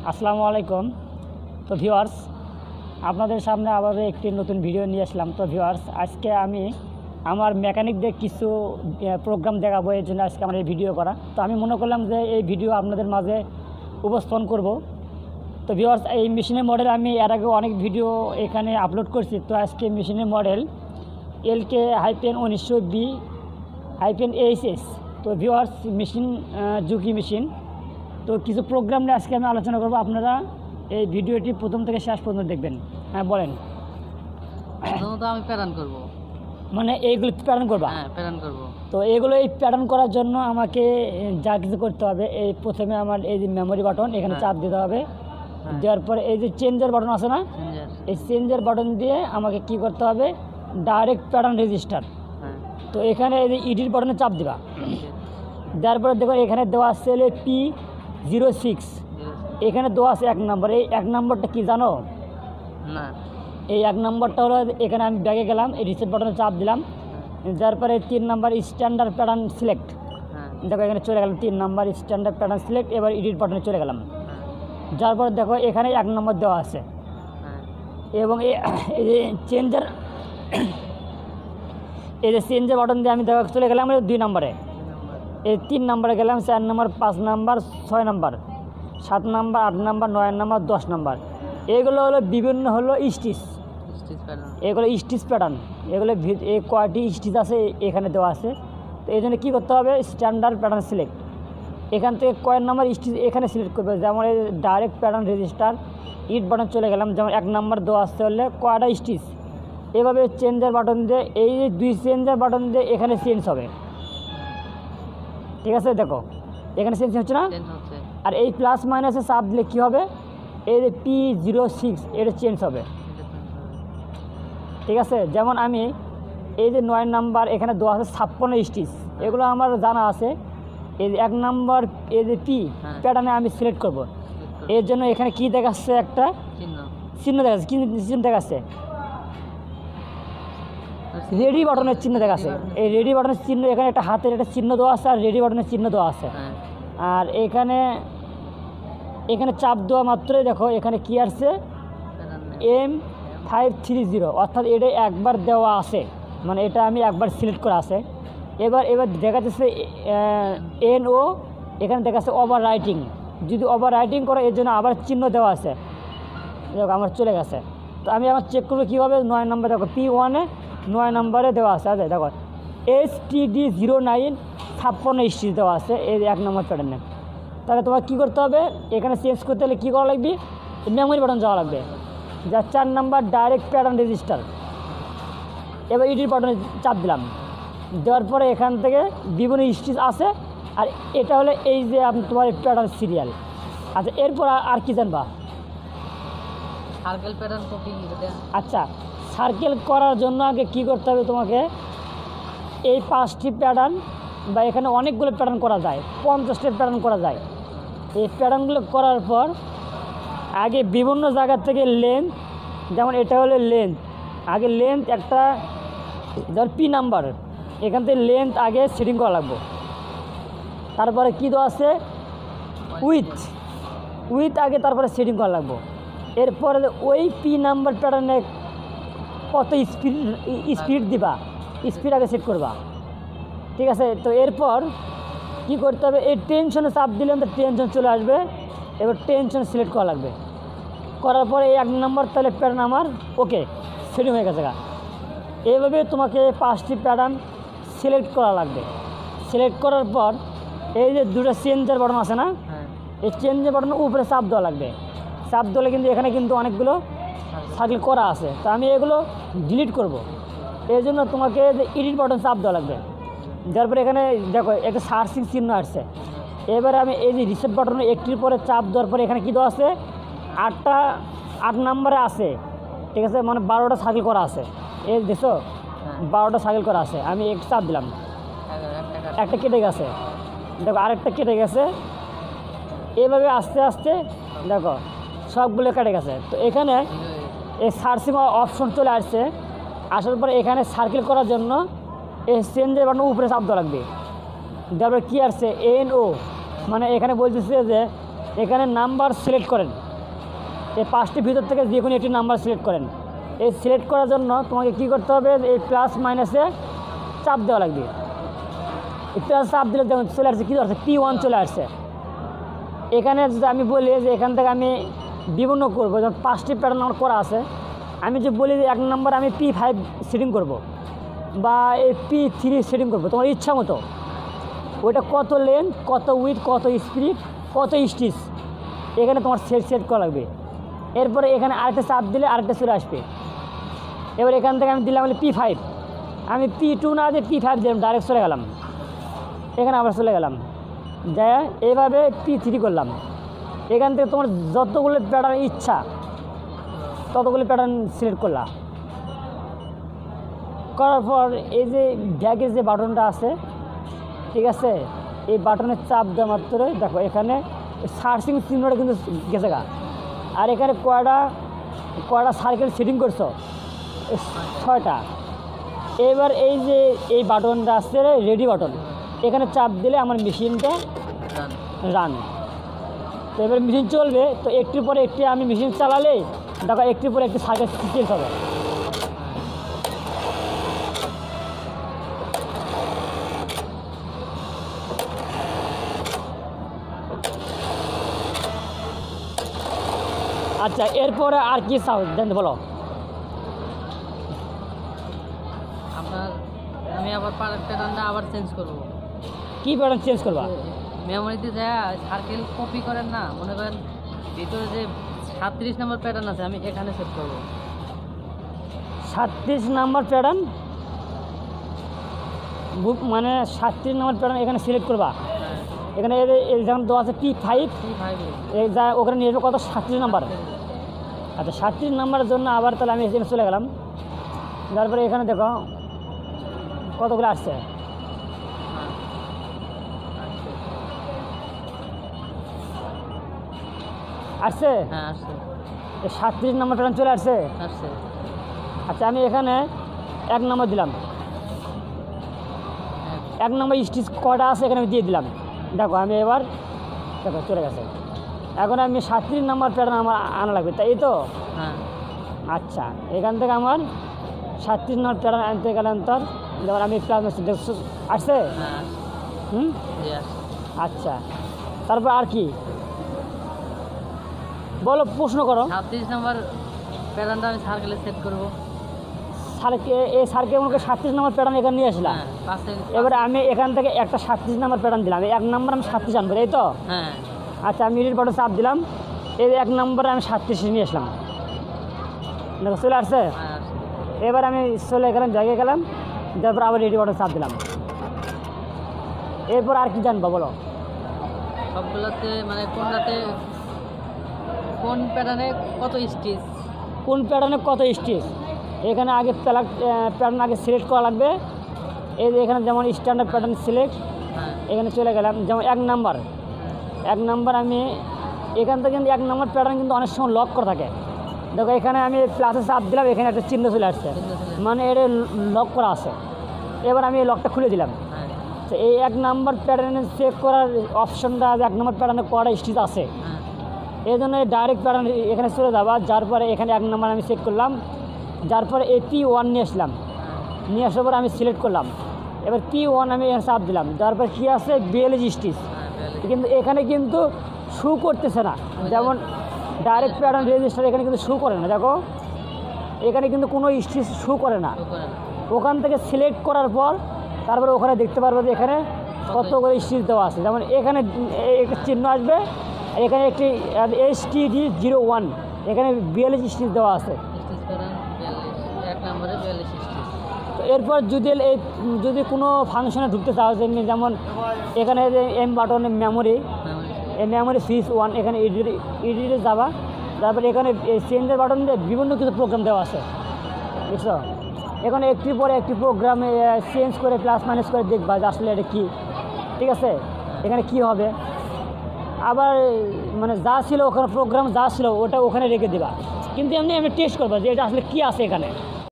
আসসালামু আলাইকুম। তো ভিউয়ার্স, আপনাদের সামনে আবার একটি নতুন ভিডিও নিয়ে আসলাম। তো ভিউয়ার্স, আজকে আমি আমার মেকানিকদের কিছু প্রোগ্রাম দেখাবো, এর জন্য আজকে আমার এই ভিডিও করা। তো আমি মনে করলাম যে এই ভিডিও আপনাদের মাঝে উপস্থাপন করব। তো ভিউয়ার্স, এই মেশিনের মডেল আমি এর আগে অনেক ভিডিও এখানে আপলোড করছি। তো আজকে মেশিনের মডেল LK-19B-HS। তো ভিউয়ার্স, মেশিন ঝুঁকি মেশিন। তো কিছু প্রোগ্রাম নিয়ে আজকে আমি আলোচনা করব, আপনারা এই ভিডিওটি প্রথম থেকে শেষ পর্যন্ত দেখবেন। হ্যাঁ বলেন। প্রথমত আমি প্যাটার্ন করব। মানে এইগুলো প্যাটার্ন করবা? হ্যাঁ, প্যাটার্ন করব। তো এগুলো এই প্যাটার্ন করার জন্য আমাকে যা কিছু করতে হবে, এই প্রথমে আমার এই যে মেমোরি বাটন এখানে চাপ দিতে হবে। দেওয়ার পরে এই যে চেঞ্জের বাটন আছে না, এই চেঞ্জের বাটন দিয়ে আমাকে কি করতে হবে, ডাইরেক্ট প্যাটার্ন রেজিস্টার। তো এখানে এই যে ইডিট বাটনে চাপ দিবা। দেওয়ার পরে দেখো এখানে দেওয়া আছে P06, এখানে দেওয়া আছে 1 নম্বর। এই 1 নম্বরটা কি জানো? না। এই 1 নম্বরটা হলো, এখানে আমি ব্যাগে গেলাম, এই রিসেট বাটনে চাপ দিলাম। যার পরে 3 নম্বর স্ট্যান্ডার্ড প্যাটার্ন সিলেক্ট। দেখো এখানে চলে গেলাম 3 নম্বর স্ট্যান্ডার্ড প্যাটার্ন সিলেক্ট। এবার এডিট বাটনে চলে গেলাম। যার পরে দেখো এখানে 1 নম্বর দেওয়া আছে, এবং এই যে চেঞ্জার বাটন দিয়ে আমি দেখো চলে গেলাম 2 নম্বরে। এই 3 নম্বরে গেলাম, 4 নম্বর, 5 নম্বর, 6 নম্বর, 7 নম্বর, 8 নম্বর, 9 নম্বর, 10 নম্বর। এগুলো হলো বিভিন্ন হলো স্টিচ, এগুলো স্টিচ প্যাটার্ন। এগুলো এই কয়টি স্টিচ আছে এখানে দেওয়া আছে। তো এই জন্য কী করতে হবে, স্ট্যান্ডার্ড প্যাটার্ন সিলেক্ট। এখান থেকে কয়েক নম্বর স্টিচ এখানে সিলেক্ট করবে। যেমন এই ডাইরেক্ট প্যাটার্ন রেজিস্টার, ইট বাটন চলে গেলাম। যেমন 1 নম্বর দেওয়া আসতে হলে কয়টা স্টিচ, এভাবে চেঞ্জার বাটন দিয়ে এই 2 চেঞ্জার বাটন দিয়ে এখানে চেঞ্জ হবে। ঠিক আছে, দেখো এখানে চেঞ্জ হচ্ছে না। আর এই প্লাস মাইনাসে চাপ দিলে কী হবে, এই যে P06 এটা চেঞ্জ হবে। ঠিক আছে, যেমন আমি এই যে 9 নাম্বার এখানে দেওয়া আছে 56 স্টিচ, এগুলো আমার জানা আছে। এই যে 1 নাম্বার এই যে পি প্যাটার্নে আমি সিলেক্ট করব। এর জন্য এখানে কি দেখাচ্ছে, একটা চিহ্ন দেখাচ্ছে। কি চিহ্ন দেখাচ্ছে? রেডি বাটনের চিহ্ন দেখাচ্ছে। এই রেডি বাটনের চিহ্ন, এখানে একটা হাতের একটা চিহ্ন দেওয়া আছে, আর রেডি বাটনের চিহ্ন দেওয়া আছে। আর এখানে চাপ দেওয়া মাত্রই দেখো এখানে কি আসছে, M530, অর্থাৎ এটা একবার দেওয়া আছে, মানে এটা আমি একবার সিলেক্ট করা আছে। এবার দেখা যাচ্ছে NO, এখানে দেখা যাচ্ছে ওভার রাইটিং। যদি ওভার রাইটিং করে এর জন্য আবার চিহ্ন দেওয়া আছে। দেখো আমার চলে গেছে। তো আমি আমার চেক করবো কীভাবে, 9 নম্বর দেখো P1-এ 9 নম্বরে দেওয়া আছে। আচ্ছা দেখো STD09 56 স্টিচ দেওয়া আছে এই 1 নম্বর প্যাটার্নে। তাহলে তোমার কী করতে হবে, এখানে চেঞ্জ করতে হলে কী করা লাগবে, মেমোরি বাটন যাওয়া লাগবে। যা 4 নম্বর ডাইরেক্ট প্যাটার্ন রেজিস্টার। এবার এডিট বাটনে চাপ দিলাম। দেওয়ার পরে এখান থেকে বিভিন্ন স্টিচ আছে, আর এটা হলো এই যে তোমার প্যাটার্ন সিরিয়াল। আচ্ছা, এরপর আর কি জানবা? Circle pattern copy. আচ্ছা, সার্কেল করার জন্য আগে কি করতে হবে তোমাকে, এই 5টি প্যাটার্ন বা এখানে অনেকগুলো প্যাটার্ন করা যায়, 50টা প্যাটার্ন করা যায়। এই প্যাটার্নগুলো করার পর আগে বিভিন্ন জায়গা থেকে লেন্থ, যেমন এটা হলো লেন্থ, আগে লেন্থ একটা, যেমন P নাম্বার, এখান থেকে লেন্থ আগে সেটিং করা লাগবে। তারপরে কী দেওয়া আছে, উইথ আগে তারপরে সেটিং করা লাগবে। এরপরে ওই P নাম্বার প্যাটার্নে কত স্পিড দিবা, স্পিড আগে সেট করবা। ঠিক আছে, তো এরপর কি করতে হবে, এই টেনশনে চাপ দিলে তো টেনশন চলে আসবে। এবার টেনশন সিলেক্ট করা লাগবে। করার পরে এই 1 নম্বর তাহলে প্যাটার্ন আমার ওকে সেটিং হয়ে গেছে। এইভাবে তোমাকে 5টি প্যাটার্ন সিলেক্ট করা লাগবে। সিলেক্ট করার পর এই যে 2টা চেঞ্জার বাটন আছে না, এই চেঞ্জার বাটনের উপরে চাপ দেওয়া লাগবে। চাপ দিলে কিন্তু এখানে কিন্তু অনেকগুলো সার্কেল করা আছে। তো আমি এগুলো ডিলিট করব, এই জন্য তোমাকে এডিট বাটন চাপ দেওয়া লাগবে। তারপরে এখানে দেখো একটা সার্চিং চিহ্ন আসছে। এবারে আমি এই যে রিসেট বাটনে একটির পরে চাপ দেওয়ার পরে এখানে কী দেওয়া আছে, 8 নম্বরে আছে। ঠিক আছে, মানে 12টা সার্কেল করা আছে। এই দেখো 12টা সার্কেল করা আছে। আমি একটু চাপ দিলাম, একটা কেটে গেছে। দেখো আরেকটা কেটে গেছে। এইভাবে আস্তে আস্তে দেখো সবগুলো কেটে গেছে। তো এখানে এই সার্চিং অপশন চলে আসছে। আসার পরে এখানে সার্কেল করার জন্য এই চেঞ্জের বাটন উপরে চাপ দেওয়া লাগবে। তারপরে কী আসছে, NO, মানে এখানে বলতেছে যে এখানে নাম্বার সিলেক্ট করেন, এই 5টির ভিতর থেকে যে কোনো একটি নাম্বার সিলেক্ট করেন। এই সিলেক্ট করার জন্য তোমাকে কি করতে হবে, এই প্লাস মাইনাসে চাপ দেওয়া লাগবে। এই প্লাস চাপ দিলে দেখুন চলে আসছে, কী আসছে, P1 চলে আসছে। এখানে যদি আমি বলি যে এখান থেকে আমি বিভিন্ন করবো, যেমন 5টি প্যাটার্ন আমার করা আছে, আমি যে বলি যে 1 নম্বর আমি P5 সেটিং করব বা এই P3 সেটিং করব, তোমার ইচ্ছা মতো ওইটা কত লেন্থ, কত উইথ, কত স্পিড, কত স্টিচ, এখানে তোমার সেট করা লাগবে। এরপরে এখানে আরেকটা চাপ দিলে আরেকটা চলে আসবে। এবার এখান থেকে আমি দিলাম P5, আমি P2 না দিয়ে P5 দিলাম, ডাইরেক্ট চলে গেলাম, এখানে আবার চলে গেলাম, যাই এইভাবে P3 করলাম। এখান থেকে তোমার যতগুলো প্যাটার্ন ইচ্ছা ততগুলো প্যাটার্ন সিলেক্ট করলাম। করার পর এই যে ব্যাগের যে বাটনটা আছে, ঠিক আছে, এই বাটনের চাপ দেওয়া মাত্র দেখো এখানে সার্চিং চিহ্নটা কিন্তু গেছে গা। আর এখানে কয়টা সার্কেল সেটিং করছো, 6টা। এবার এই যে এই বাটনটা আসছে রেডি বাটন, এখানে চাপ দিলে আমার মেশিনটা রান। তো এবার মেশিন চলবে, তো একটির পরে একটি আমি মেশিন চালালে দেখো একটির পরে একটি সার্কেল চেঞ্জ হবে। আচ্ছা, এরপরে আর কি চাও জানতে বলো। আপনার আমি আবার প্যাটার্নটা আবার চেঞ্জ করব। কী প্যাটার্ন চেঞ্জ করবা? মেমোরিতে যায় সার্কেল কপি করেন না, মনে করেন ভিতরে যে 37 নম্বর প্যাটার্ন আছে আমি এখানে সেট করব। 37 নম্বর প্যাটার্ন, মানে 37 নম্বর প্যাটার্ন এখানে সিলেক্ট করবা। এখানে যেমন দেওয়া আছে P5, এই যা ওখানে নিয়ে যাবে কত, 37 নাম্বার। আচ্ছা, 37 নাম্বারের জন্য আবার তাহলে আমি এখানে চলে গেলাম। তারপরে এখানে দেখো কতগুলো আসছে, আসছে, হ্যাঁ আসছে, 37 নম্বর প্যাটার্ন চলে আসছে। আসছে। আচ্ছা, আমি এখানে 1 নম্বর দিলাম, 1 নম্বর স্টিচ কটা আছে এখানে আমি দিয়ে দিলাম। দেখো আমি এবার দেখো চলে গেছে। এখন আমি 37 নম্বর প্যাটার্ন আমার আনা লাগবে, তাই তো? হ্যাঁ। আচ্ছা, এখান থেকে আমার 37 নম্বর প্যাটার্ন আনতে গেলাম, তোর যেমন আমি প্লাস আসছে। হ্যাঁ, হুম, জি আসছে। আচ্ছা, তারপর আর কি বলো, প্রশ্ন করো। 36 নম্বর প্যাটার্নটা আমি সার্কেলে সেট করব। স্যারকে এই স্যারকে আমাকে 37 নম্বর প্যাটার্ন এখানে নিয়ে আসলাম। হ্যাঁ, পাশে। এবারে আমি এখান থেকে একটা 37 নম্বর প্যাটার্ন দিলাম, 1 নম্বর আমি 37 আনবো, তাই তো? হ্যাঁ। আচ্ছা, আমি এডিট বাটন চাপ দিলাম, এই 1 নম্বরে আমি 37 নিয়ে আসলাম, দেখো চলে আসছে। হ্যাঁ, আসছে। এবার আমি চলে গেলাম, জায়গায় গেলাম, তারপর আবার এডিট বাটন চাপ দিলাম। এরপর আর কি জানবো বলো। সবগুলোতে মানে কোনটাতে কোন প্যাটার্নে কত স্টিচ, কোন প্যাটার্নে কত স্টিচ, এখানে আগে প্যাটার্ন আগে সিলেক্ট করা লাগবে। এই যে এখানে যেমন স্ট্যান্ডার্ড প্যাটার্ন সিলেক্ট, হ্যাঁ এখানে চলে গেলাম, যেমন 1 নাম্বার আমি এখান থেকে কিন্তু 1 নম্বর প্যাটার্ন কিন্তু অনেক সময় লক করা থাকে। দেখো এখানে আমি প্লাসে চাপ দিলাম, এখানে একটা চিহ্ন চলে আসছে, মানে এটা লক করা আছে। এবার আমি এই লকটা খুলে দিলাম। হ্যাঁ তো এই 1 নম্বর প্যাটার্নে চেক করার অপশনটা 1 নম্বর প্যাটার্নে কটা স্টিচ আছে, হ্যাঁ এই জন্য ডাইরেক্ট প্যাটার্ন এখানে চলে যাবা। যার পরে এখানে 1 নম্বর আমি চেক করলাম, যার পরে এই P1 নিয়ে আসলাম, নিয়ে আসার পরে আমি সিলেক্ট করলাম। এবার P1 আমি এখানে চাপ দিলাম, তারপর কী আছে 42 স্টিচ, কিন্তু এখানে কিন্তু শু করতেছে না। যেমন ডাইরেক্ট প্যাটার্ন রেজিস্টার এখানে কিন্তু শু করে না, দেখো এখানে কিন্তু কোনো স্টিচ শু করে না। ওখান থেকে সিলেক্ট করার পর তারপরে ওখানে দেখতে পারবো যে এখানে কত করে স্টিচ দেওয়া আছে। যেমন এখানে একটা চিহ্ন আসবে, এখানে একটি STD01, এখানে 42 স্টিচ দেওয়া আছে। স্টিচ প্যাটার্ন 42, 1 নম্বরে 42 স্টিচ। তো এরপর যদি কোনো ফাংশনে ঢুকতে চাও, যেমন এখানে যে এম বাটনের মেমোরি, এই মেমোরি সুইচ 1, এখানে এডিটে যাবা, তারপরে এখানে চেঞ্জের বাটন দিয়ে বিভিন্ন কিছু প্রোগ্রাম দেওয়া আছে, বুঝছো? এখানে একটির পরে একটি প্রোগ্রামে চেঞ্জ করে প্লাস মাইনাস করে দেখবা যে আসলে এটা কী, ঠিক আছে, এখানে কি হবে। আবার মানে যা ছিল ওখানে প্রোগ্রাম যা ছিল ওটা ওখানে রেখে দেবা, কিন্তু এমনি আমি টেস্ট করবো যে এটা আসলে কী আছে এখানে।